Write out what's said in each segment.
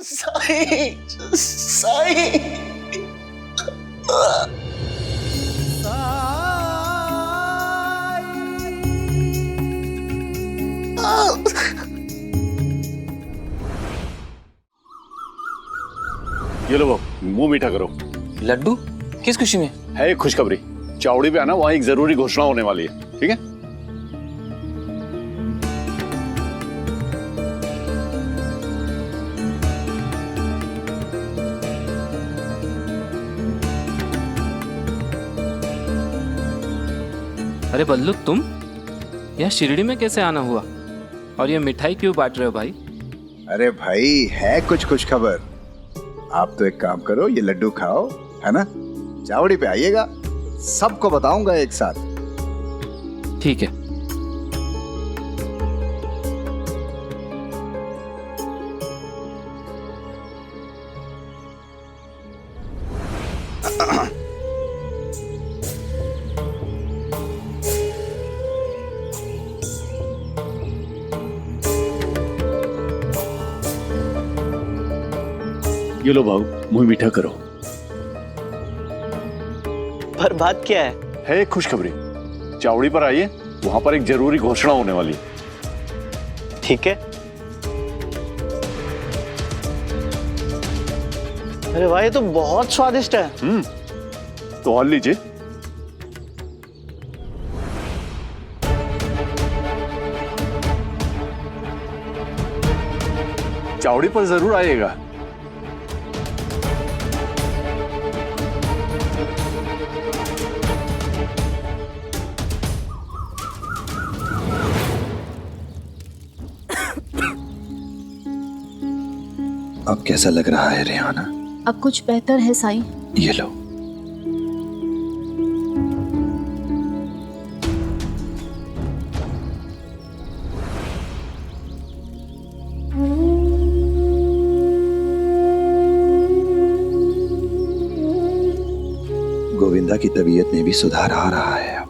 साईं, साईं। ये लो मुंह मीठा करो। लड्डू? किस खुशी में? है एक खुशखबरी। चावड़ी पे आना, वहां एक जरूरी घोषणा होने वाली है, ठीक है? अरे बल्लू, तुम यहाँ शिरडी में कैसे आना हुआ? और ये मिठाई क्यों बांट रहे हो भाई? अरे भाई, है कुछ खुशखबर। आप तो एक काम करो, ये लड्डू खाओ, है ना? चावड़ी पे आइएगा, सबको बताऊंगा एक साथ। ठीक है। ये लो भाऊ, मुंह मीठा करो। पर बात क्या है? है एक खुशखबरी। चावड़ी पर आइए, वहां पर एक जरूरी घोषणा होने वाली है। ठीक है। अरे भाई, ये तो बहुत स्वादिष्ट है। तो और लीजिए। चावड़ी पर जरूर आइएगा। अब कैसा लग रहा है रेहाना? अब कुछ बेहतर है साईं। ये लो। गोविंदा की तबीयत में भी सुधार आ रहा है अब।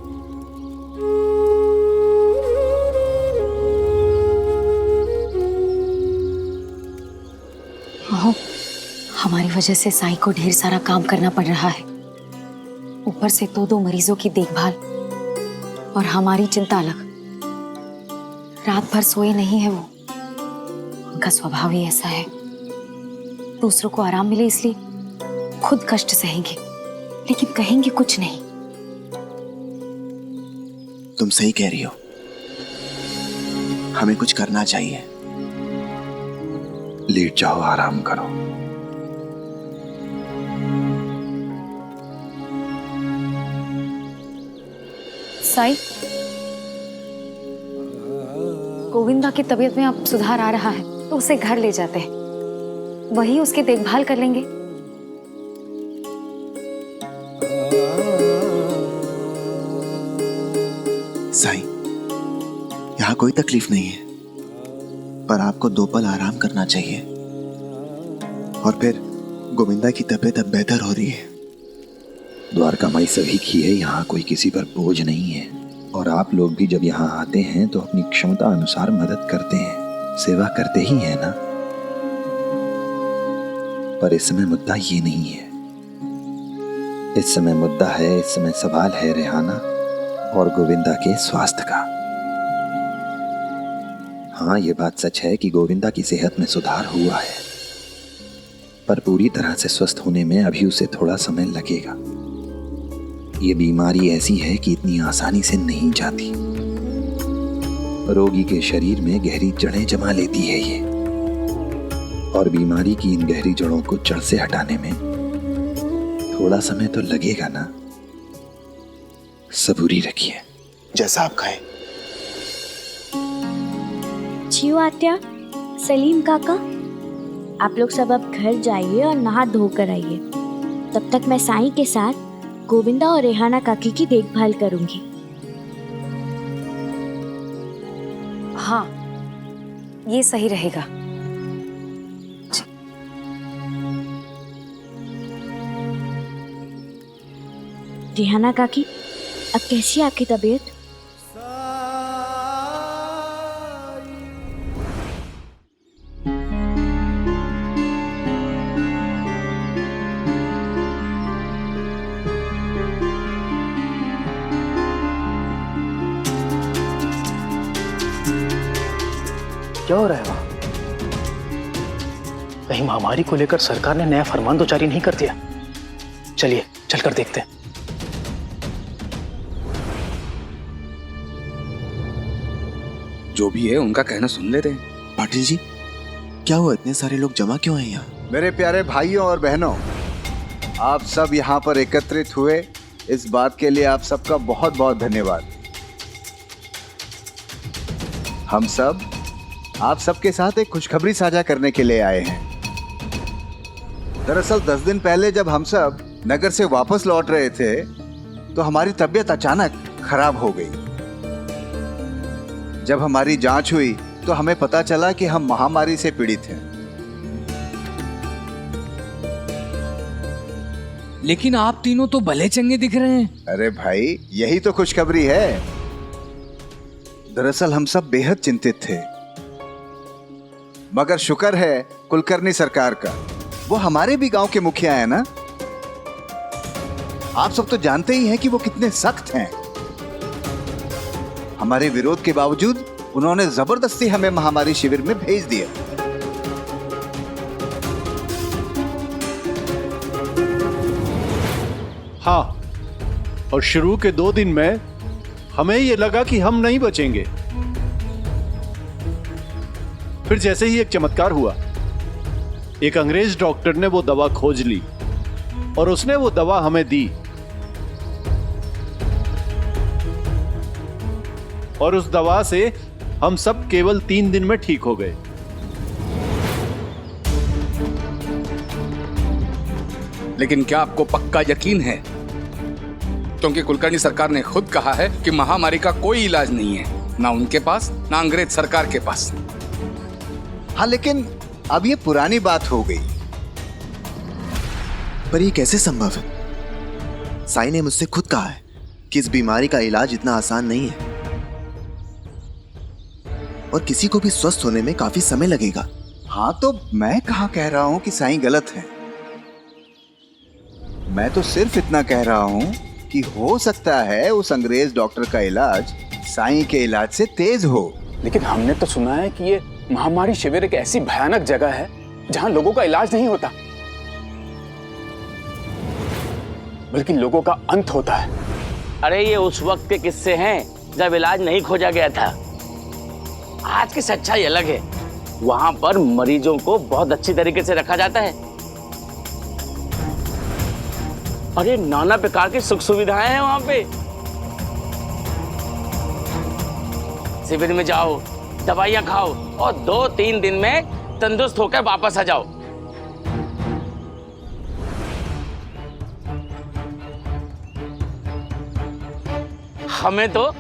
हमारी वजह से साईं को ढेर सारा काम करना पड़ रहा है, ऊपर से दो मरीजों की देखभाल और हमारी चिंता अलग। रात भर सोए नहीं है वो, उनका स्वभाव ही ऐसा है। दूसरों को आराम मिले इसलिए खुद कष्ट सहेंगे, लेकिन कहेंगे कुछ नहीं। तुम सही कह रही हो, हमें कुछ करना चाहिए। लेट जाओ, आराम करो। साईं, गोविंदा की तबीयत में अब सुधार आ रहा है, तो उसे घर ले जाते हैं, वही उसकी देखभाल कर लेंगे। साईं, यहाँ कोई तकलीफ नहीं है, पर आपको 2 पल आराम करना चाहिए। और फिर गोविंदा की तबीयत अब बेहतर हो रही है। द्वारका माई सभी की है, यहाँ कोई किसी पर बोझ नहीं है। और आप लोग भी जब यहाँ आते हैं तो अपनी क्षमता अनुसार मदद करते हैं, सेवा करते ही हैं ना। पर इस समय मुद्दा ये नहीं है। इस समय मुद्दा है, इस समय सवाल है रेहाना और गोविंदा के स्वास्थ्य का। हाँ, ये बात सच है कि गोविंदा की सेहत में सुधार हुआ है, पर पूरी तरह से स्वस्थ होने में अभी उसे थोड़ा समय लगेगा। ये बीमारी ऐसी है कि इतनी आसानी से नहीं जाती। रोगी के शरीर में गहरी जड़ें जमा लेती है ये, और बीमारी की इन गहरी जड़ों को जड़ से हटाने में थोड़ा समय तो लगेगा ना। सबूरी रखिए, जैसा आप कहें। जियो आत्या, सलीम काका, आप लोग सब अब घर जाइए और नहा धो कर आइए। तब तक मैं साईं के साथ गोविंदा और रेहाना काकी की देखभाल करूंगी। हाँ, ये सही रहेगा। रेहाना काकी, अब कैसी है आपकी तबीयत? क्या हो रहा है वहां? कहीं महामारी को लेकर सरकार ने नया फरमान तो जारी नहीं कर दिया? चलिए चलकर देखते हैं। जो भी है उनका कहना सुन लेते हैं। पाटिल जी, क्या हुआ, इतने सारे लोग जमा क्यों हैं यहाँ? मेरे प्यारे भाइयों और बहनों, आप सब यहाँ पर एकत्रित हुए, इस बात के लिए आप सबका बहुत बहुत धन्यवाद। हम सब आप सबके साथ एक खुशखबरी साझा करने के लिए आए हैं। दरअसल 10 दिन पहले जब हम सब नगर से वापस लौट रहे थे तो हमारी तबीयत अचानक खराब हो गई। जब हमारी जांच हुई तो हमें पता चला कि हम महामारी से पीड़ित हैं। लेकिन आप तीनों तो भले चंगे दिख रहे हैं। अरे भाई, यही तो खुशखबरी है। दरअसल हम सब बेहद चिंतित थे, मगर शुक्र है कुलकर्णी सरकार का, वो हमारे भी गांव के मुखिया है ना। आप सब तो जानते ही हैं कि वो कितने सख्त हैं। हमारे विरोध के बावजूद उन्होंने जबरदस्ती हमें महामारी शिविर में भेज दिया। हाँ, और शुरू के 2 दिन में हमें ये लगा कि हम नहीं बचेंगे। फिर जैसे ही एक चमत्कार हुआ, एक अंग्रेज डॉक्टर ने वो दवा खोज ली और उसने वो दवा हमें दी, और उस दवा से हम सब केवल 3 दिन में ठीक हो गए। लेकिन क्या आपको पक्का यकीन है? क्योंकि कुलकर्णी सरकार ने खुद कहा है कि महामारी का कोई इलाज नहीं है, ना उनके पास ना अंग्रेज सरकार के पास। हाँ, लेकिन अब ये पुरानी बात हो गई। पर ये कैसे संभव है? साई ने मुझसे खुद कहा है कि इस बीमारी का इलाज इतना आसान नहीं है और किसी को भी स्वस्थ होने में काफी समय लगेगा। हाँ, तो मैं कहाँ कह रहा हूं कि साईं गलत है। मैं तो सिर्फ इतना कह रहा हूं कि हो सकता है उस अंग्रेज डॉक्टर का इलाज साईं के इलाज से तेज हो। लेकिन हमने तो सुना है कि ये महामारी शिविर एक ऐसी भयानक जगह है जहां लोगों का इलाज नहीं होता, बल्कि लोगों का अंत होता है। अरे ये उस वक्त के किस्से हैं जब इलाज नहीं खोजा गया था। आज की सच्चाई अलग है। वहां पर मरीजों को बहुत अच्छी तरीके से रखा जाता है और ये नाना प्रकार की सुख सुविधाएं हैं वहां पे। शिविर में जाओ, दवाइयां खाओ और 2-3 दिन में तंदुरुस्त होकर वापस आ जाओ। हमें तो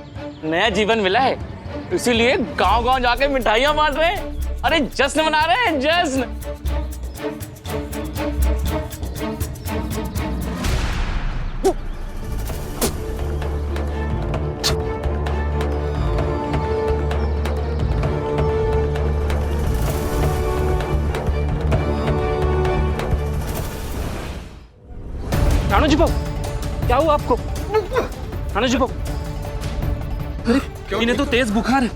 नया जीवन मिला है, इसीलिए गांव-गांव जाके मिठाइयां बांट रहे हैं। अरे जश्न मना रहे हैं, जश्न। राणू जी बाबू, क्या हुआ आपको? राणू जी बाबू, अरे इन्हें तो तेज बुखार है।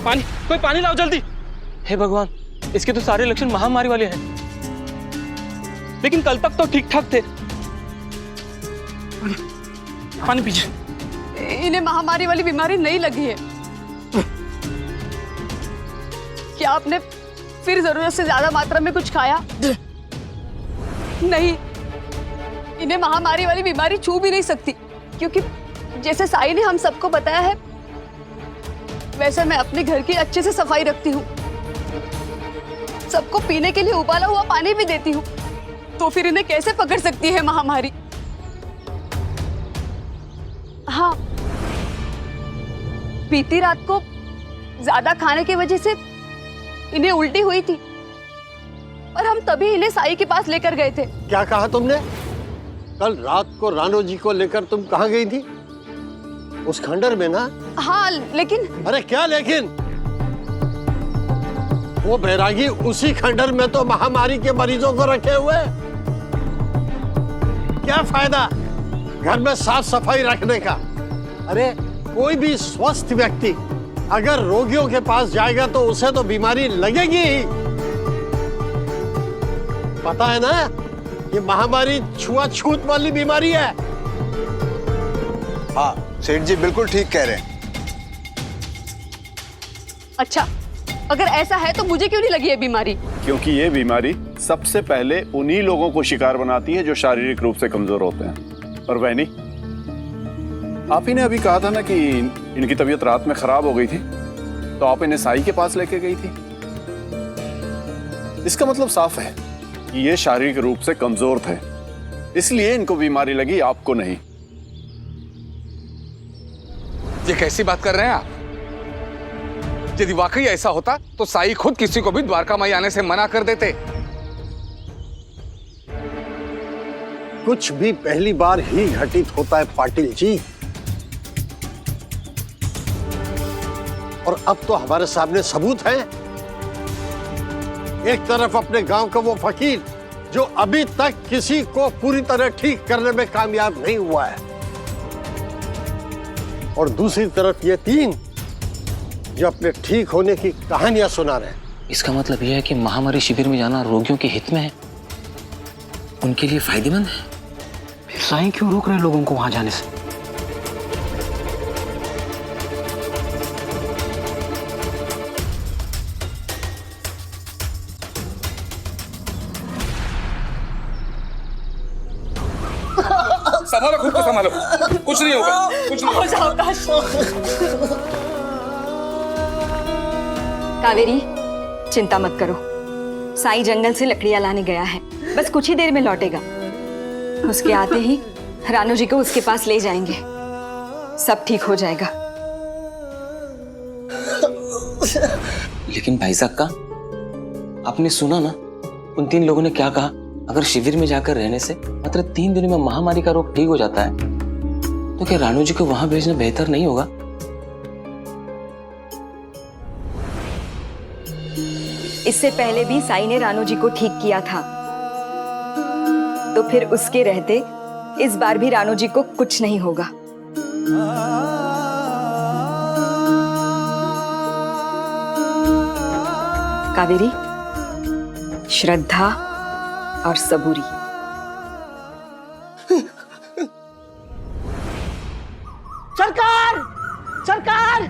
पानी, कोई पानी लाओ जल्दी। हे भगवान, इसके तो सारे लक्षण महामारी वाले हैं, लेकिन कल तक तो ठीक ठाक थे। पानी पीजिए। इन्हें महामारी वाली बीमारी नहीं लगी है। क्या आपने फिर जरूरत से ज्यादा मात्रा में कुछ खाया? नहीं, इन्हें महामारी वाली बीमारी छू भी नहीं सकती, क्योंकि जैसे साई ने हम सबको बताया है वैसे मैं अपने घर की अच्छे से सफाई रखती हूँ, सबको पीने के लिए उबाला हुआ पानी भी देती हूँ, तो फिर इन्हें कैसे पकड़ सकती है महामारी? हाँ, बीती रात को ज्यादा खाने की वजह से इन्हें उल्टी हुई थी और हम तभी इन्हें साई के पास लेकर गए थे। क्या कहा तुमने? कल रात को रानो जी को लेकर तुम कहाँ गई थी? उस खंडर में ना। हाँ लेकिन। अरे क्या लेकिन? वो बैरागी उसी खंडर में तो महामारी के मरीजों को रखे हुए। क्या फायदा घर में साफ सफाई रखने का? अरे कोई भी स्वस्थ व्यक्ति अगर रोगियों के पास जाएगा तो उसे तो बीमारी लगेगी ही। पता है ना, ये महामारी छुआछूत वाली बीमारी है। हाँ सेठ जी बिल्कुल ठीक कह रहे हैं। अच्छा, अगर ऐसा है तो मुझे क्यों नहीं लगी ये बीमारी? क्योंकि ये बीमारी सबसे पहले उन्हीं लोगों को शिकार बनाती है जो शारीरिक रूप से कमजोर होते हैं। और वहनी, आप ही ने अभी कहा था ना कि इनकी तबीयत रात में खराब हो गई थी, तो आप इन्हें साई के पास लेके गई थी। इसका मतलब साफ है कि ये शारीरिक रूप से कमजोर थे, इसलिए इनको बीमारी लगी, आपको नहीं। ये कैसी बात कर रहे हैं आप? यदि वाकई ऐसा होता तो साई खुद किसी को भी द्वारका माई आने से मना कर देते। कुछ भी पहली बार ही घटित होता है पाटिल जी। और अब तो हमारे सामने सबूत है। एक तरफ अपने गांव का वो फकीर जो अभी तक किसी को पूरी तरह ठीक करने में कामयाब नहीं हुआ है, और दूसरी तरफ ये तीन जो अपने ठीक होने की कहानियां सुना रहे हैं। इसका मतलब यह है कि महामारी शिविर में जाना रोगियों के हित में है, उनके लिए फायदेमंद है। फिर साईं क्यों रोक रहे हैं लोगों को वहां जाने से? संभालो, खुद को संभालो, कुछ नहीं होगा, कुछ नहीं होगा। कावेरी, चिंता मत करो। साईं जंगल से लकड़ियां लाने गया है, बस कुछ ही देर में लौटेगा। उसके आते ही रानू जी को उसके पास ले जाएंगे, सब ठीक हो जाएगा। लेकिन भाई साहब का आपने सुना ना, उन तीन लोगों ने क्या कहा? अगर शिविर में जाकर रहने से मात्र 3 दिनों में महामारी का रोग ठीक हो जाता है, तो क्या रानू जी को वहां भेजना बेहतर नहीं होगा? इससे पहले भी साईं ने रानू जी को ठीक किया था, तो फिर उसके रहते इस बार भी रानू जी को कुछ नहीं होगा। कावेरी, श्रद्धा और सबूरी। सरकार, सरकार,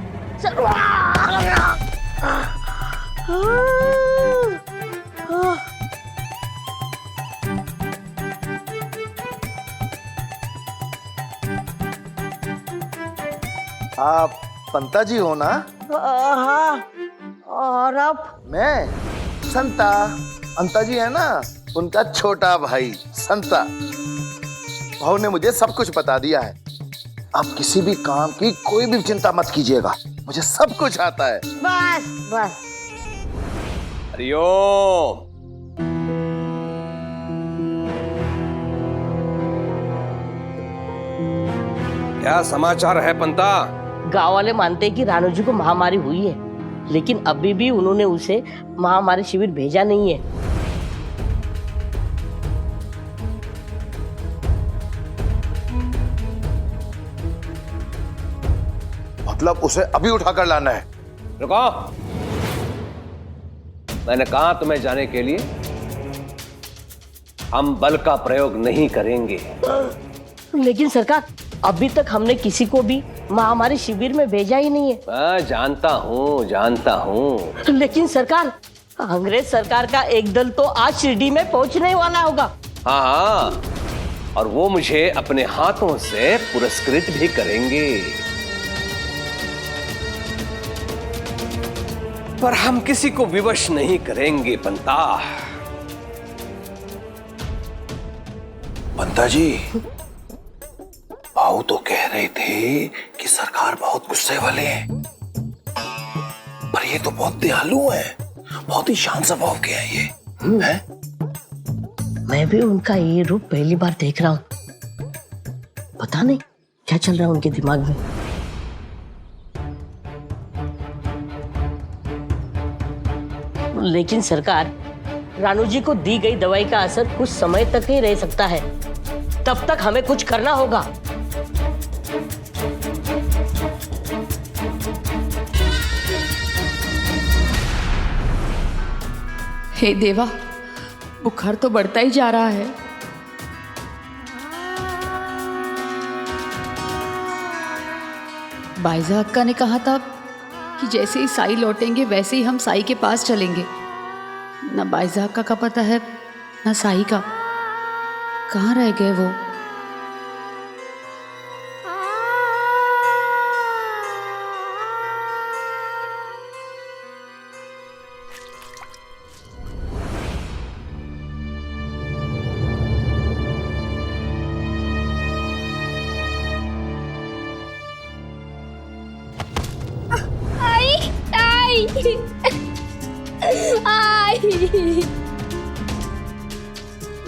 आप पंता जी हो ना? हाँ, और आप? मैं संता। अंता जी है ना, उनका छोटा भाई संता। भाऊ ने मुझे सब कुछ बता दिया है। आप किसी भी काम की कोई भी चिंता मत कीजिएगा, मुझे सब कुछ आता है। बस बस। हरिओम। क्या समाचार है पंता? गांव वाले मानते हैं कि रानू जी को महामारी हुई है, लेकिन अभी भी उन्होंने उसे महामारी शिविर भेजा नहीं है। मतलब उसे अभी उठाकर लाना है? रुको, मैंने कहा तुम्हें जाने के लिए। हम बल का प्रयोग नहीं करेंगे। लेकिन सरकार, अभी तक हमने किसी को भी महामारी शिविर में भेजा ही नहीं है। मैं जानता हूँ, जानता हूँ। लेकिन सरकार, अंग्रेज सरकार का एक दल तो आज शिरडी में पहुंचने वाला होगा। हाँ हाँ, और वो मुझे अपने हाथों से पुरस्कृत भी करेंगे। पर हम किसी को विवश नहीं करेंगे पंता। पंता जी, भाऊ तो कह रहे थे कि सरकार बहुत गुस्से वाले हैं, पर ये तो बहुत दयालु हैं, बहुत ही शांत स्वभाव के हैं ये। हैं? मैं भी उनका ये रूप पहली बार देख रहा हूँ। पता नहीं क्या चल रहा है उनके दिमाग में। लेकिन सरकार, रानू जी को दी गई दवाई का असर कुछ समय तक ही रह सकता है, तब तक हमें कुछ करना होगा। हे देवा, बुखार तो बढ़ता ही जा रहा है। बाइजा अक्का ने कहा था कि जैसे ही साई लौटेंगे वैसे ही हम साई के पास चलेंगे। ना बाइजा अक्का का पता है ना साई का। कहाँ रह गए वो?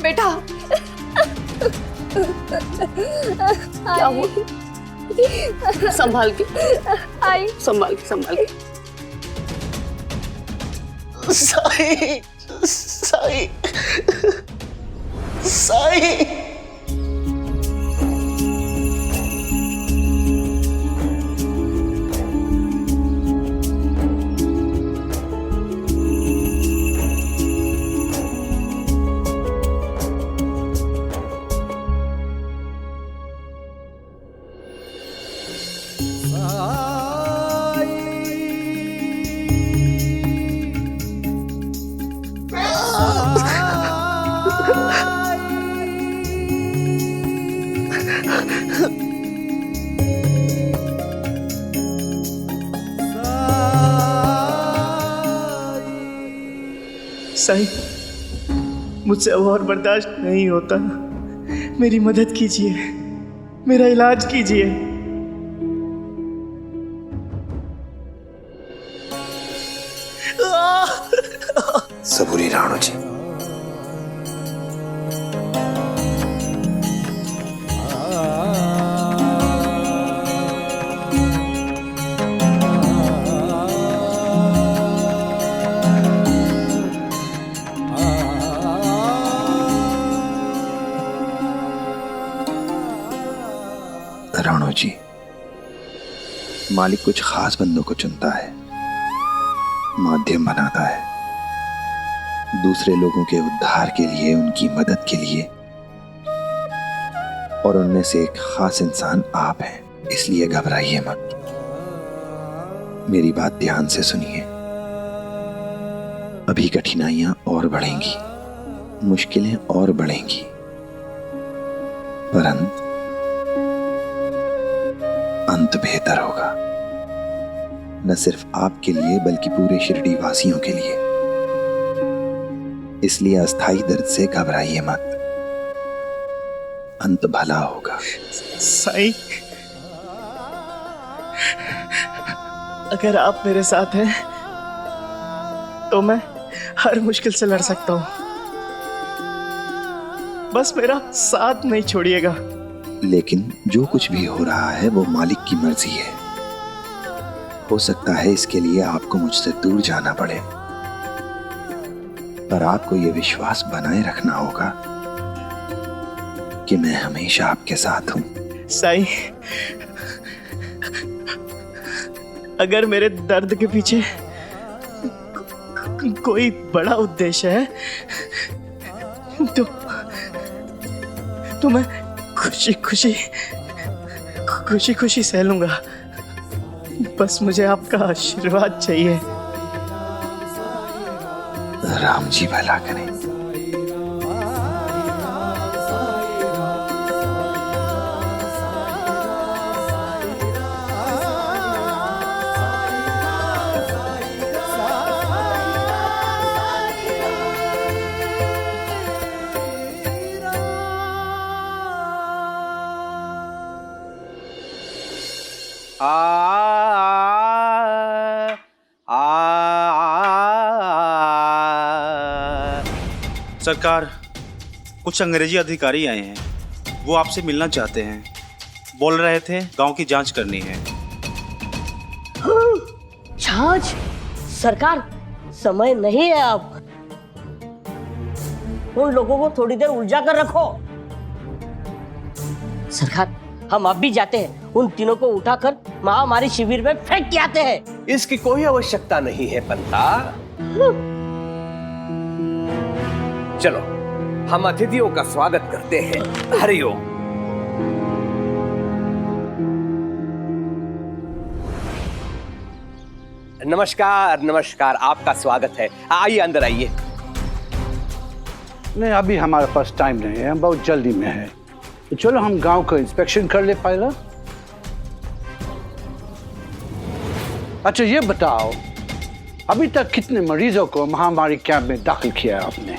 बेटा, क्या हुआ? संभाल के, संभाल के, संभाल के। साई, साई, साई। साई, मुझसे अब और बर्दाश्त नहीं होता। मेरी मदद कीजिए, मेरा इलाज कीजिए। सबूरी राणू जी। राणू जी, मालिक कुछ खास बंदों को चुनता है, माध्यम बनाता है, दूसरे लोगों के उद्धार के लिए, उनकी मदद के लिए। और उनमें से एक खास इंसान आप हैं, इसलिए घबराइए मत। मेरी बात ध्यान से सुनिए। अभी कठिनाइयां और बढ़ेंगी, मुश्किलें और बढ़ेंगी, परंतु अंत बेहतर होगा, न सिर्फ आपके लिए बल्कि पूरे शिरडी वासियों के लिए। इसलिए अस्थाई दर्द से घबराइए मत, अंत भला होगा। साई, अगर आप मेरे साथ हैं तो मैं हर मुश्किल से लड़ सकता हूं। बस मेरा साथ नहीं छोड़िएगा। लेकिन जो कुछ भी हो रहा है वो मालिक की मर्जी है। हो सकता है इसके लिए आपको मुझसे दूर जाना पड़े, पर आपको यह विश्वास बनाए रखना होगा कि मैं हमेशा आपके साथ हूं। साई, अगर मेरे दर्द के पीछे कोई बड़ा उद्देश्य है तो मैं खुशी खुशी सह लूंगा। बस मुझे आपका आशीर्वाद चाहिए। राम जी भला करें। सरकार, कुछ अंग्रेजी अधिकारी आए हैं, वो आपसे मिलना चाहते हैं। बोल रहे थे गांव की जांच करनी है। जांच? सरकार, समय नहीं है अब। उन लोगों को थोड़ी देर उलझा कर रखो। सरकार, हम अब भी जाते हैं, उन तीनों को उठाकर महामारी शिविर में फेंक के आते हैं। इसकी कोई आवश्यकता नहीं है पंता। चलो हम अतिथियों का स्वागत करते हैं। हरिओम। नमस्कार नमस्कार, आपका स्वागत है। आइए अंदर आइए। नहीं, अभी हमारे पास टाइम नहीं है, हम बहुत जल्दी में है। तो चलो हम गांव का इंस्पेक्शन कर ले पहले। अच्छा ये बताओ, अभी तक कितने मरीजों को महामारी कैंप में दाखिल किया है आपने?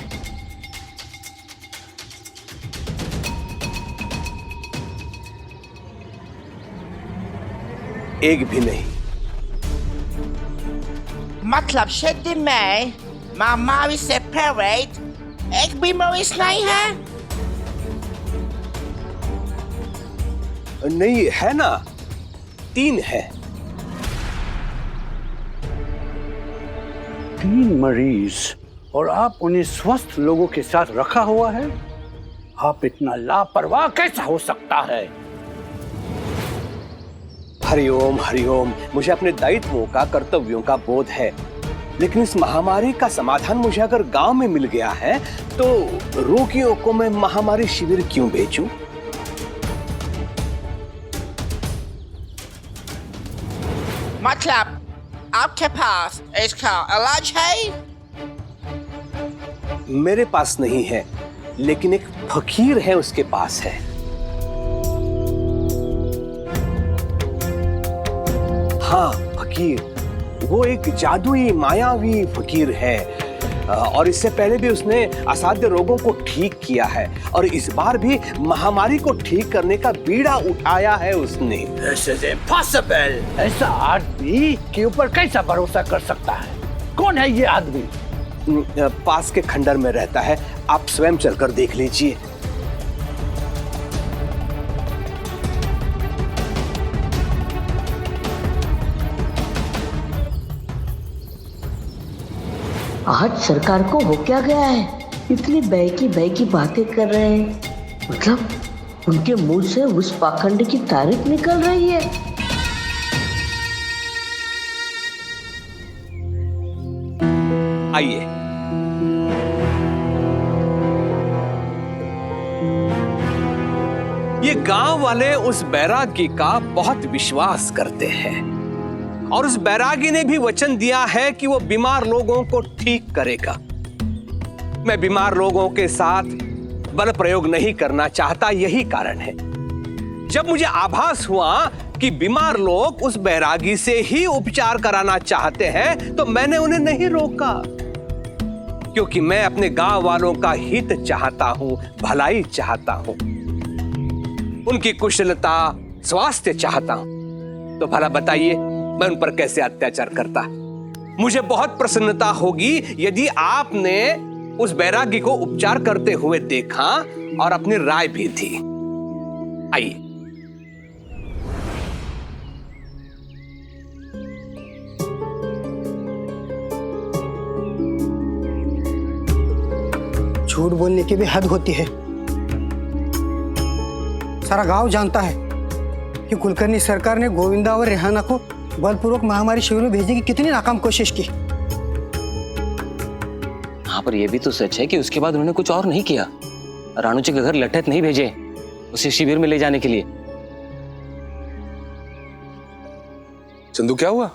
एक भी नहीं। मतलब शेड्यूल में महामारी से पीड़ित एक भी मरीज नहीं है? नहीं है ना, 3 है। 3 मरीज और आप उन्हें स्वस्थ लोगों के साथ रखा हुआ है? आप इतना लापरवाह कैसा हो सकता है? हरिओम हरिओम, मुझे अपने दायित्वों का, कर्तव्यों का बोध है, लेकिन इस महामारी का समाधान मुझे अगर गांव में मिल गया है तो रोगियों को मैं महामारी शिविर क्यों भेजूं? मतलब आपके पास इसका इलाज है? मेरे पास नहीं है, लेकिन एक फकीर है, उसके पास है। हाँ, फकीर। वो एक जादुई मायावी फकीर है, और इससे पहले भी उसने असाध्य रोगों को ठीक किया है, और इस बार भी महामारी को ठीक करने का बीड़ा उठाया है उसने। This is impossible! ऐसा आदमी के ऊपर कैसा भरोसा कर सकता है? कौन है ये आदमी? पास के खंडर में रहता है, आप स्वयं चलकर देख लीजिए। आज सरकार को हो क्या गया है? इतनी बहकी की बातें कर रहे हैं। मतलब उनके मुंह से उस पाखंड की तारीफ निकल रही है। आइए। ये गांव वाले उस बैरागी का बहुत विश्वास करते हैं, और उस बैरागी ने भी वचन दिया है कि वो बीमार लोगों को ठीक करेगा। मैं बीमार लोगों के साथ बल प्रयोग नहीं करना चाहता, यही कारण है। जब मुझे आभास हुआ कि बीमार लोग उस बैरागी से ही उपचार कराना चाहते हैं, तो मैंने उन्हें नहीं रोका, क्योंकि मैं अपने गांव वालों का हित चाहता हूं, भलाई चाहता हूं, उनकी कुशलता, स्वास्थ्य चाहता हूं। तो भला बताइए, मैं उन पर कैसे अत्याचार करता? मुझे बहुत प्रसन्नता होगी यदि आपने उस बैरागी को उपचार करते हुए देखा और अपनी राय भी दी। आइए। झूठ बोलने की भी हद होती है। सारा गांव जानता है कि कुलकर्णी सरकार ने गोविंदा और रेहाना को बलपूर्वक महामारी शिविर में भेजने की कितनी नाकाम कोशिश की। हाँ, पर यह भी तो सच है कि उसके बाद उन्होंने कुछ और नहीं किया। रानू जी के घर लठैत नहीं भेजे उसे शिविर में ले जाने के लिए। चंदू, क्या हुआ?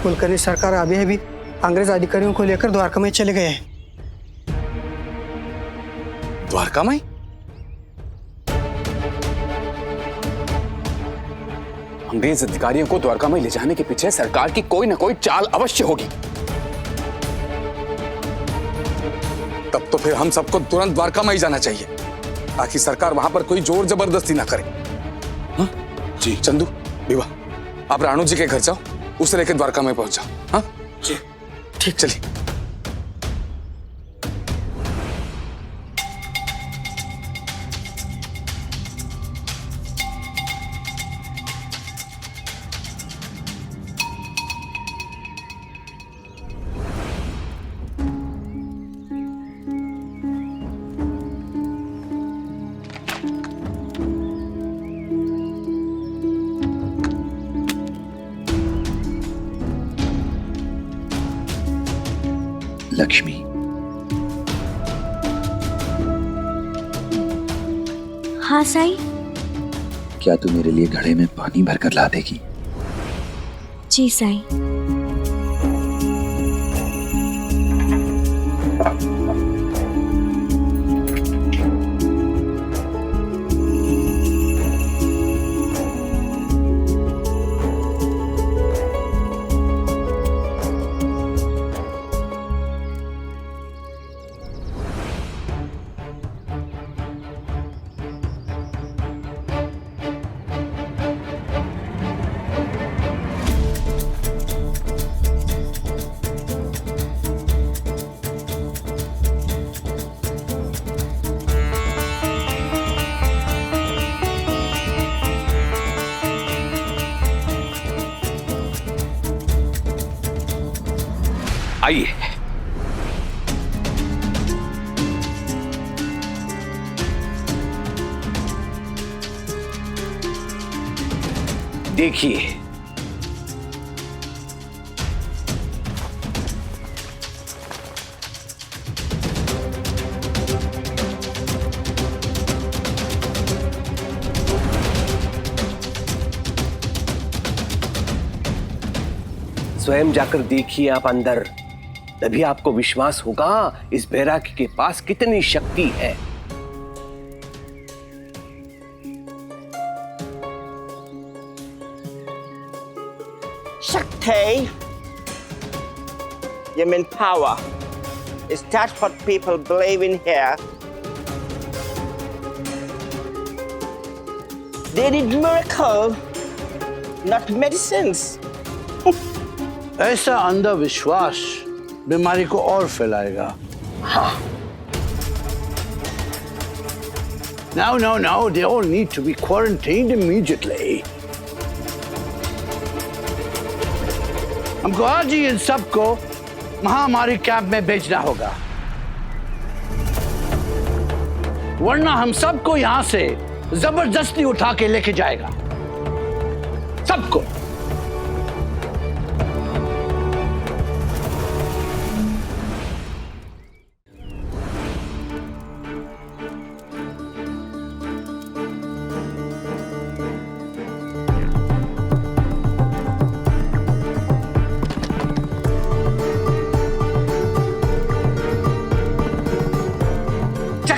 कुलकर्णी सरकार अभी अंग्रेज अधिकारियों को लेकर द्वारका में चले गए हैं। द्वारका में? अंग्रेज अधिकारियों को द्वारका में ले जाने के पीछे सरकार की कोई ना कोई चाल अवश्य होगी। तब तो फिर हम सबको तुरंत द्वारका में ही जाना चाहिए, ताकि सरकार वहां पर कोई जोर जबरदस्ती ना करे। हाँ? जी चंदू, विवा, आप राणू जी के घर जाओ, उसे लेकर द्वारका में पहुंच जाओ। हाँ जी ठीक, चलिए। लक्ष्मी, हाँ साईं। क्या तू मेरे लिए घड़े में पानी भरकर ला देगी? जी साईं। आइए। देखिए, स्वयं जाकर देखिए आप अंदर, तभी आपको विश्वास होगा इस बैरागी के पास कितनी शक्ति है। Shakti? You mean power? Is that what people believe in here? They need miracle, not medicines. ऐसा अंधविश्वास बीमारी को और फैलाएगा। हाँ। No, they all need to be quarantined immediately. हमको आज ही इन सबको महामारी कैंप में भेजना होगा, वरना हम सबको यहां से जबरदस्ती उठा के लेके जाएगा, सबको।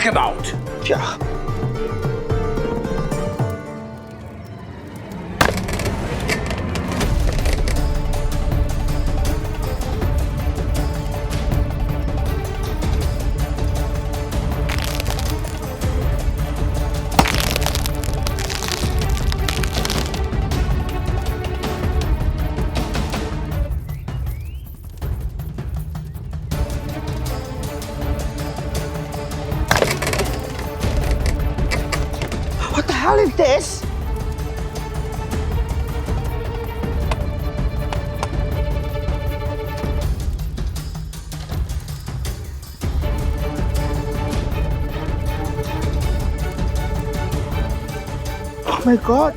About. Yeah. What the hell is this? Oh my God.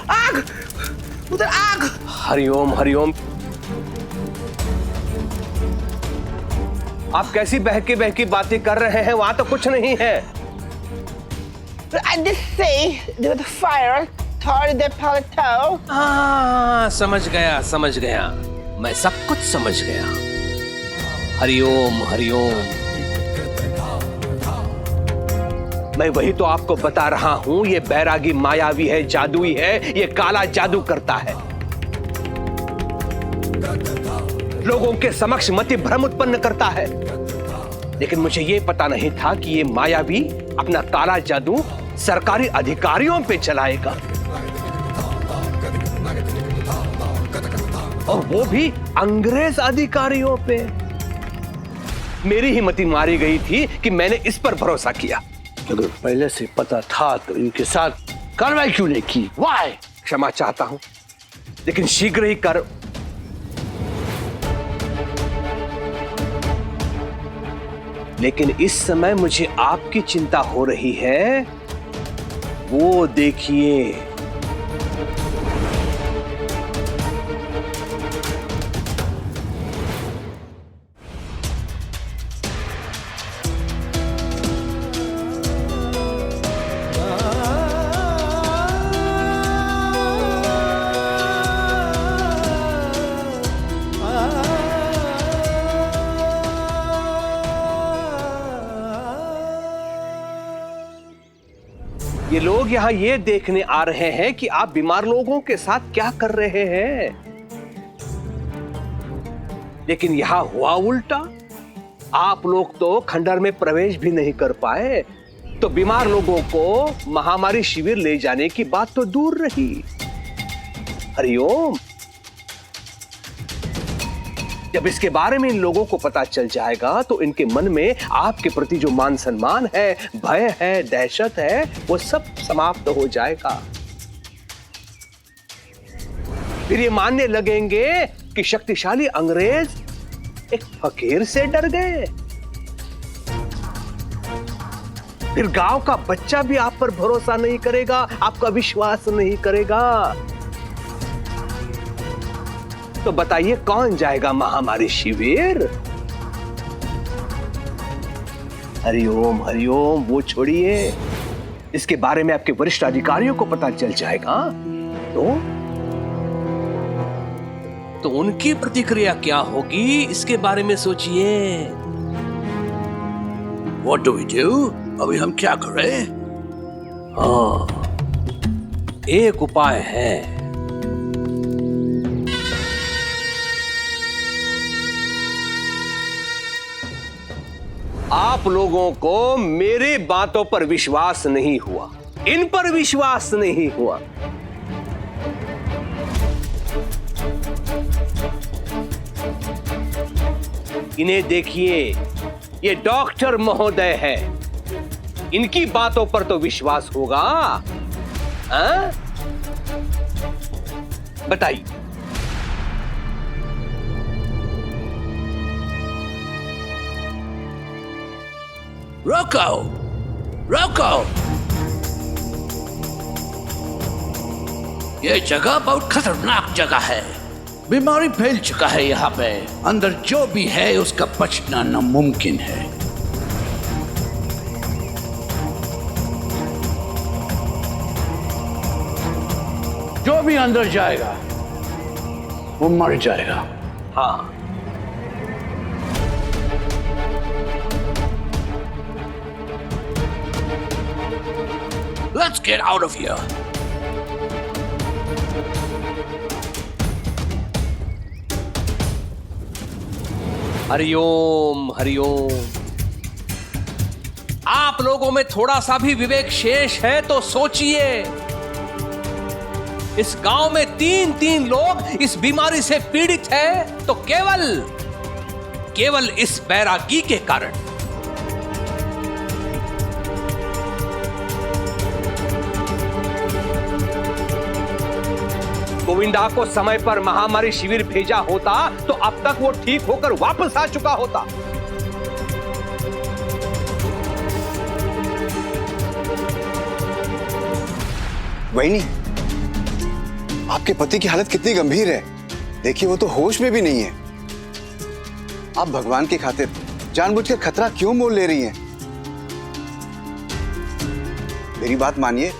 आग! उधर आग! हरिओम हरिओम। आप कैसी बहकी बातें कर रहे हैं? वहां तो कुछ नहीं है। I just say there was a fire toward the plateau. हाँ, समझ गया। मैं सब कुछ समझ गया। हरिओम हरिओम। मैं वही तो आपको बता रहा हूं, ये बैरागी मायावी है, जादुई है, ये काला जादू करता है। लोगों के समक्ष मति भ्रम उत्पन्न करता है। लेकिन मुझे यह पता नहीं था कि ये मायावी अपना काला जादू सरकारी अधिकारियों पे चलाएगा, और वो भी अंग्रेज अधिकारियों पे। मेरी ही मति मारी गई थी कि मैंने इस पर भरोसा किया। अगर पहले से पता था तो इनके साथ कार्रवाई क्यों नहीं की? Why? क्षमा चाहता हूं, लेकिन शीघ्र ही कर। लेकिन इस समय मुझे आपकी चिंता हो रही है, वो देखिए। ये लोग यहाँ ये देखने आ रहे हैं कि आप बीमार लोगों के साथ क्या कर रहे हैं, लेकिन यहाँ हुआ उल्टा। आप लोग तो खंडर में प्रवेश भी नहीं कर पाए, तो बीमार लोगों को महामारी शिविर ले जाने की बात तो दूर रही। हरिओम। जब इसके बारे में इन लोगों को पता चल जाएगा तो इनके मन में आपके प्रति जो मान सम्मान है, भय है, दहशत है, वो सब समाप्त हो जाएगा। फिर ये मानने लगेंगे कि शक्तिशाली अंग्रेज एक फकीर से डर गए। फिर गांव का बच्चा भी आप पर भरोसा नहीं करेगा, आपका विश्वास नहीं करेगा। तो बताइए कौन जाएगा महामारी शिविर? हरिओम हरिओम, वो छोड़िए। इसके बारे में आपके वरिष्ठ अधिकारियों को पता चल जाएगा तो उनकी प्रतिक्रिया क्या होगी, इसके बारे में सोचिए। What do we do? अभी हम क्या करें? हाँ, एक उपाय है। आप लोगों को मेरे बातों पर विश्वास नहीं हुआ, इन पर विश्वास नहीं हुआ। इन्हें देखिए, ये डॉक्टर महोदय है, इनकी बातों पर तो विश्वास होगा। हाँ? बताइए। रोको, रोको। ये जगह बहुत खतरनाक जगह है, बीमारी फैल चुका है यहाँ पे। अंदर जो भी है उसका बचना नामुमकिन है। जो भी अंदर जाएगा वो मर जाएगा। हाँ, Let's get out of here. Hariom Hariom. आप लोगों में थोड़ा सा भी विवेक शेष है तो सोचिए। इस गांव में 3 लोग इस बीमारी से पीड़ित हैं, तो केवल इस बैरागी के कारण। गोविंदा को समय पर महामारी शिविर भेजा होता तो अब तक वो ठीक होकर वापस आ चुका होता। वही, आपके पति की हालत कितनी गंभीर है, देखिए वो तो होश में भी नहीं है। आप भगवान की खातिर जानबूझकर खतरा क्यों मोल ले रही हैं? मेरी बात मानिए,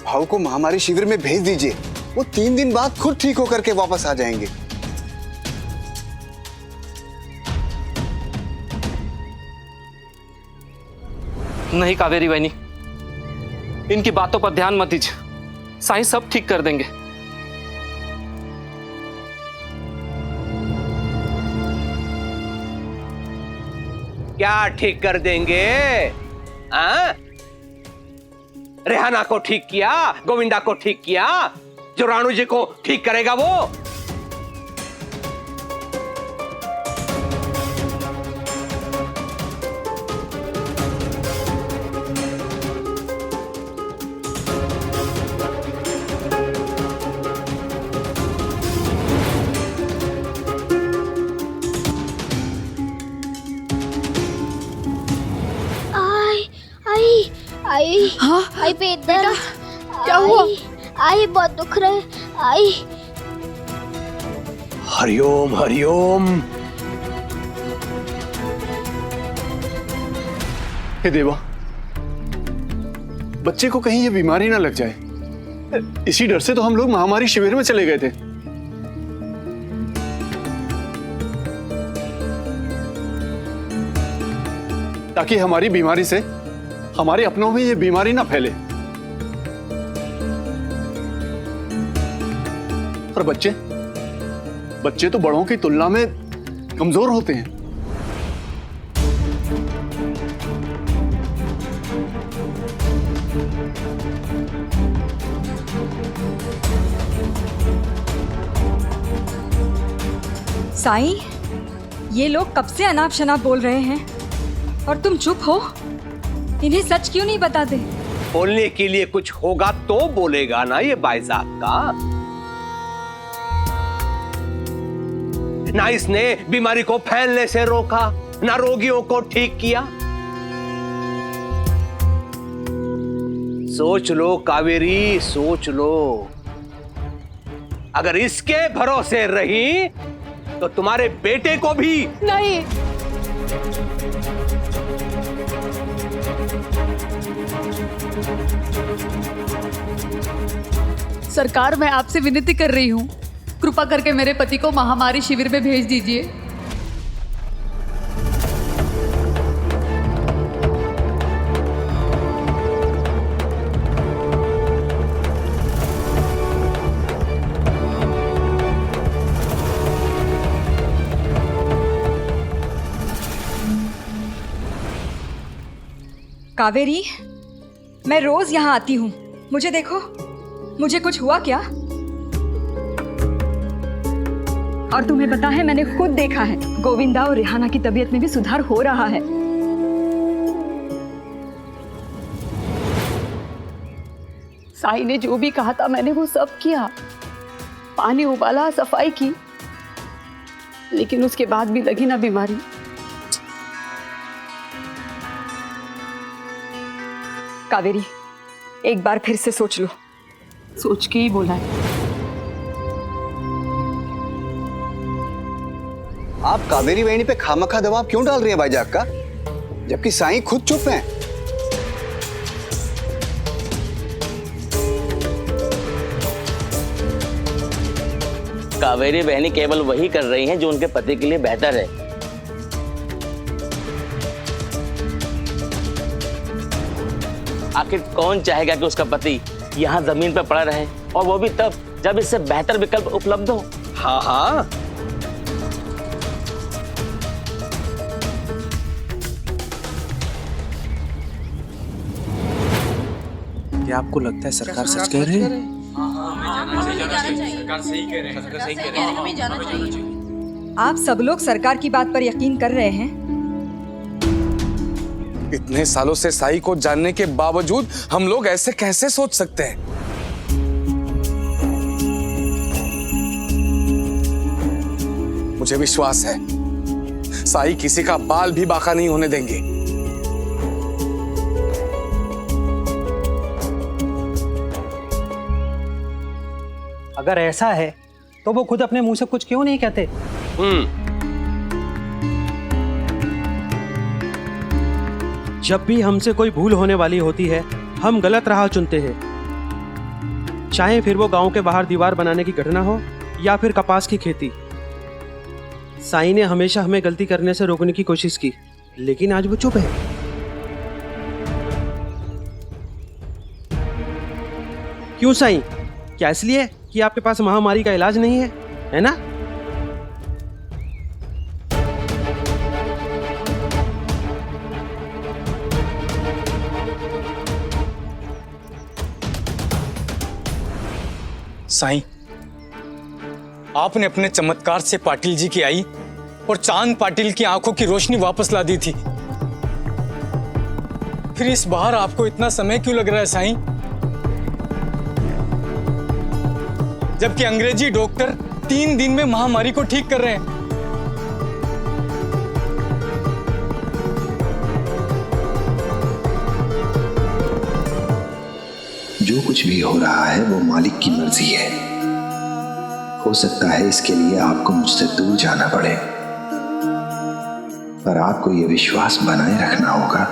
भाव को महामारी शिविर में भेज दीजिए, वो 3 दिन बाद खुद ठीक होकर के वापस आ जाएंगे। नहीं कावेरी बहनी, इनकी बातों पर ध्यान मत दीजिए, साईं सब ठीक कर देंगे। क्या ठीक कर देंगे? हाँ? रेहाना को ठीक किया, गोविंदा को ठीक किया, जो रानू जी को ठीक करेगा वो? आई हाँ? आई पेट दर्द। क्या हुआ? आई बहुत दुख रहा है। आई हरिओम हरिओम। हे देवा, बच्चे को कहीं ये बीमारी ना लग जाए। इसी डर से तो हम लोग महामारी शिविर में चले गए थे। ताकि हमारी बीमारी से हमारे अपनों में ये बीमारी ना फैले। और बच्चे तो बड़ों की तुलना में कमजोर होते हैं। साईं, ये लोग कब से अनाप शनाप बोल रहे हैं और तुम चुप हो? इन्हें सच क्यों नहीं बताते? बोलने के लिए कुछ होगा तो बोलेगा ना ये भाईसाहब का। ना इसने बीमारी को फैलने से रोका, ना रोगियों को ठीक किया। सोच लो कावेरी, सोच लो। अगर इसके भरोसे रही तो तुम्हारे बेटे को भी नहीं। सरकार, मैं आपसे विनती कर रही हूँ, कृपा करके मेरे पति को महामारी शिविर में भेज दीजिए। कावेरी, मैं रोज यहाँ आती हूँ, मुझे देखो, मुझे कुछ हुआ क्या? और तुम्हें पता है, मैंने खुद देखा है, गोविंदा और रेहाना की तबीयत में भी सुधार हो रहा है। साईं ने जो भी कहा था मैंने वो सब किया, पानी उबाला, सफाई की, लेकिन उसके बाद भी लगी ना बीमारी। कावेरी, एक बार फिर से सोच लो। सोच के ही बोला है। आप कावेरी बहनी पे खामखा दबाव क्यों डाल रही हैं भाईजान का, जबकि साईं खुद चुप हैं? कावेरी बहनी केवल वही कर रही हैं जो उनके पति के लिए बेहतर है। आखिर कौन चाहेगा कि उसका पति यहाँ जमीन पर पड़ा रहे, और वो भी तब जब इससे बेहतर विकल्प उपलब्ध हो। हाँ हाँ, क्या आपको लगता है सरकार सच कह रही है? आप सब लोग सरकार की बात पर यकीन कर रहे हैं? इतने सालों से साई को जानने के बावजूद हम लोग ऐसे कैसे सोच सकते हैं? मुझे विश्वास है साई किसी का बाल भी बाका नहीं होने देंगे। अगर ऐसा है तो वो खुद अपने मुंह से कुछ क्यों नहीं कहते? जब भी हमसे कोई भूल होने वाली होती है, हम गलत राह चुनते हैं। चाहे फिर वो गांव के बाहर दीवार बनाने की घटना हो या फिर कपास की खेती। साईं ने हमेशा हमें गलती करने से रोकने की कोशिश की, लेकिन आज वो चुप है। क्यों साईं? क्या इसलिए कि आपके पास महामारी का इलाज नहीं है ना? साईं, आपने अपने चमत्कार से पाटिल जी की आई और चांद पाटिल की आंखों की रोशनी वापस ला दी थी। फिर इस बार आपको इतना समय क्यों लग रहा है साईं? जबकि अंग्रेजी डॉक्टर 3 दिन में महामारी को ठीक कर रहे हैं। जो कुछ भी हो रहा है वो मालिक की मर्जी है। हो सकता है इसके लिए आपको मुझसे दूर जाना पड़े, पर आपको ये विश्वास बनाए रखना होगा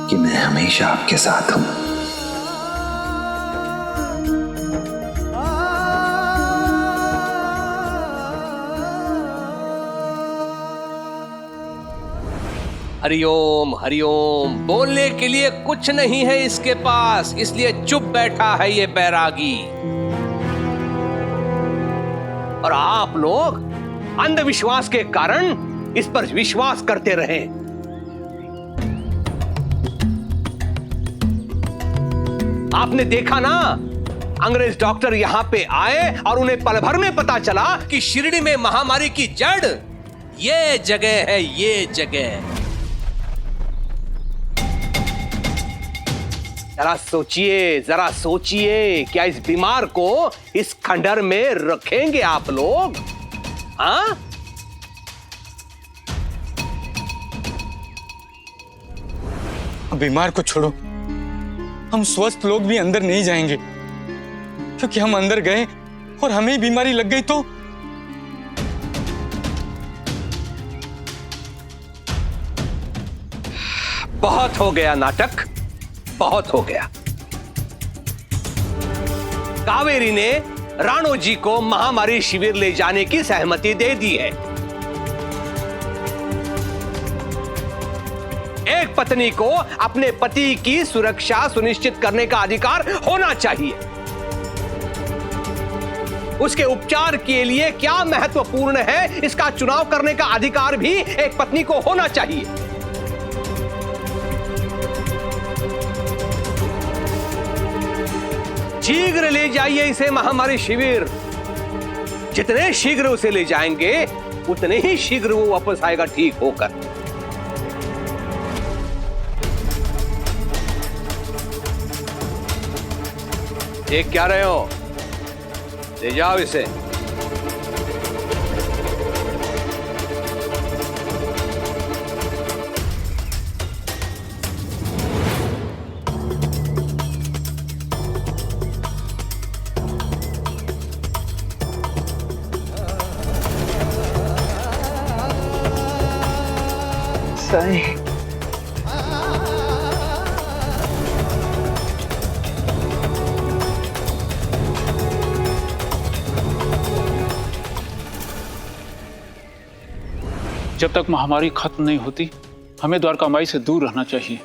कि मैं हमेशा आपके साथ हूं। हरिओम हरिओम। बोलने के लिए कुछ नहीं है इसके पास, इसलिए चुप बैठा है ये बैरागी। और आप लोग अंधविश्वास के कारण इस पर विश्वास करते रहे। आपने देखा ना, अंग्रेज डॉक्टर यहां पे आए और उन्हें पल भर में पता चला कि शिरडी में महामारी की जड़ ये जगह है, ये जगह। जरा सोचिए, क्या इस बीमार को इस खंडहर में रखेंगे आप लोग? हाँ? बीमार को छोड़ो, हम स्वस्थ लोग भी अंदर नहीं जाएंगे, क्योंकि हम अंदर गए और हमें ही बीमारी लग गई तो बहुत हो गया नाटक, बहुत हो गया। कावेरी ने राणो जी को महामारी शिविर ले जाने की सहमति दे दी है। एक पत्नी को अपने पति की सुरक्षा सुनिश्चित करने का अधिकार होना चाहिए। उसके उपचार के लिए क्या महत्वपूर्ण है, इसका चुनाव करने का अधिकार भी एक पत्नी को होना चाहिए। शीघ्र ले जाइए इसे महामारी शिविर। जितने शीघ्र उसे ले जाएंगे उतने ही शीघ्र वो वापस आएगा ठीक होकर। देख क्या रहे हो? ले जाओ इसे। जब तक महामारी खत्म नहीं होती, हमें द्वारका माई से दूर रहना चाहिए।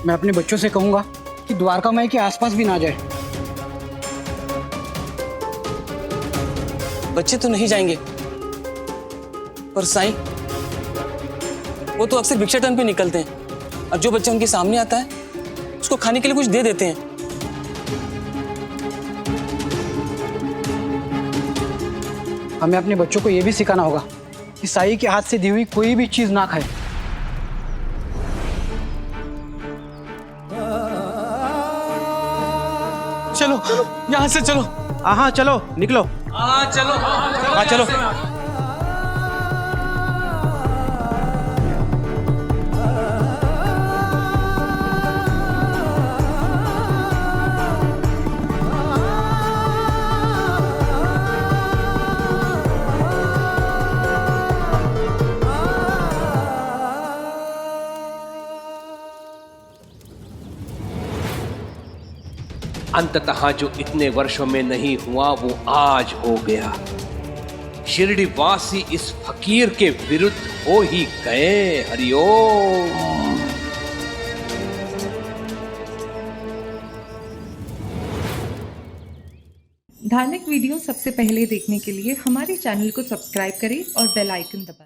मैं अपने बच्चों से कहूंगा कि द्वारका माई के आसपास भी ना जाए। बच्चे तो नहीं जाएंगे, पर साईं, वो तो अक्सर भिक्षाटन पे निकलते हैं और जो बच्चा उनके सामने आता है उसको खाने के लिए कुछ दे देते हैं। हमें अपने बच्चों को यह भी सिखाना होगा कि साईं के हाथ से दी हुई कोई भी चीज ना खाए। चलो यहाँ से चलो। हाँ चलो, निकलो। हाँ चलो, हाँ चलो। अंततः जो इतने वर्षों में नहीं हुआ वो आज हो गया। शिरडी वासी इस फकीर के विरुद्ध हो ही गए। हरिओम। धार्मिक वीडियो सबसे पहले देखने के लिए हमारे चैनल को सब्सक्राइब करें और बेल आइकन दबाएं।